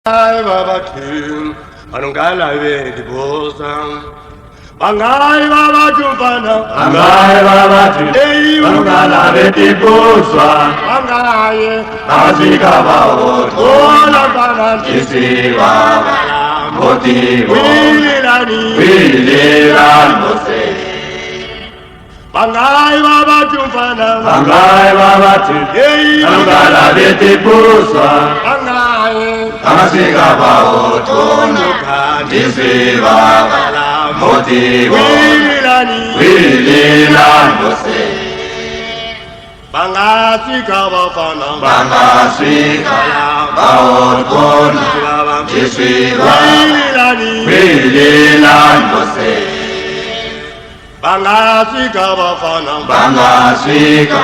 Baba Tim, Anungala de Bosan. Bangai Baba Jupana, Bangai Baba Tim, Anungala de Bosan. Bangai, Azika Bao, Ola Bana, Isi Baba, Moti, Wilani, Willian Mose. Bangai Baba Jupana, Bangai Baba Tim, Anungala de Bosan. Bangai, Azika Bao, Tonuka, Isi Baba, Moti, Wilani, Willian Mose. Bangasi Kabafana, Bangasika, Bao, Isi Baba, Wilani, Willian Mose. Bangasi Kabafana, Bangasika,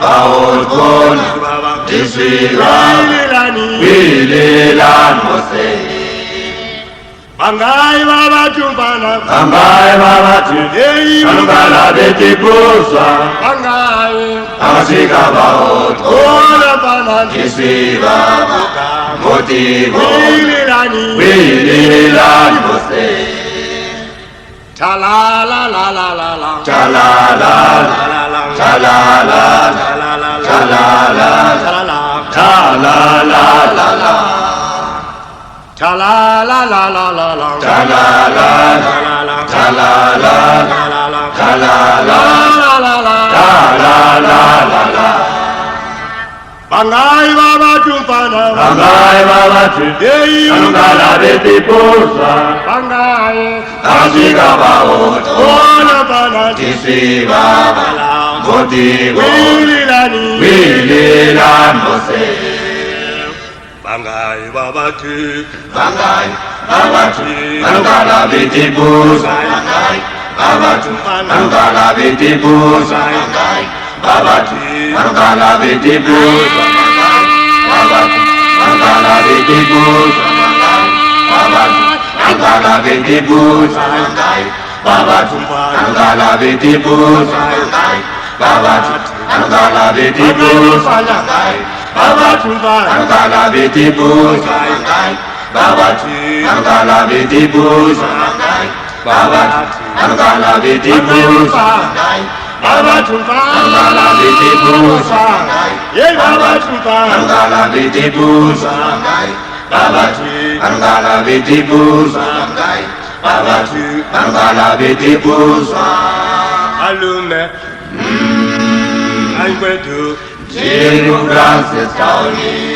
Bao, Isi Baba, Wilani, Willian Mose. Bangai Baba Jupana, Bangai Baba Tim, Anungala de Bosan. Bangai, Azika Bao, Ola Bana, Isi Baba, Moti, Wilani, Willian Mose. Chala la la la la la, Chalala, chala chalala, la chalala, chala chalala, chala la la la la la, chalala, chalala, chalala, chalala. Bangai Baba Jupana, Bangai Baba Tim, Anungala de Bosan. Bangai, Azika Bao, Ola Bana, Isi Baba, Moti, Wilani, Willian Mose. Bangai Baba Tu, Bangai Baba Tim, Anungala de Bosan. Bangai Baba Tim, Anungala de Bosan. Bangai Baba Tim, Anungala de Bosan. Baba Tim, Anungala de Bosan. Baba Tim, Anungala de Bosan. Baba Tim, Anungala de Bosan. Baba Tim, Anungala de Bosan. Baba Tim, Anungala de Bosan. Baba Tim, Anungala de Bosan. Baba Tim, Anungala de Bosan. Baba Jupana, Anungala de Bosan. Ye Baba Jupana, Anungala de Bosan. Baba Tim, Anungala de Bosan. Baba Tim, Anungala de Bosan. Alume, I'm going to Diego Francis County.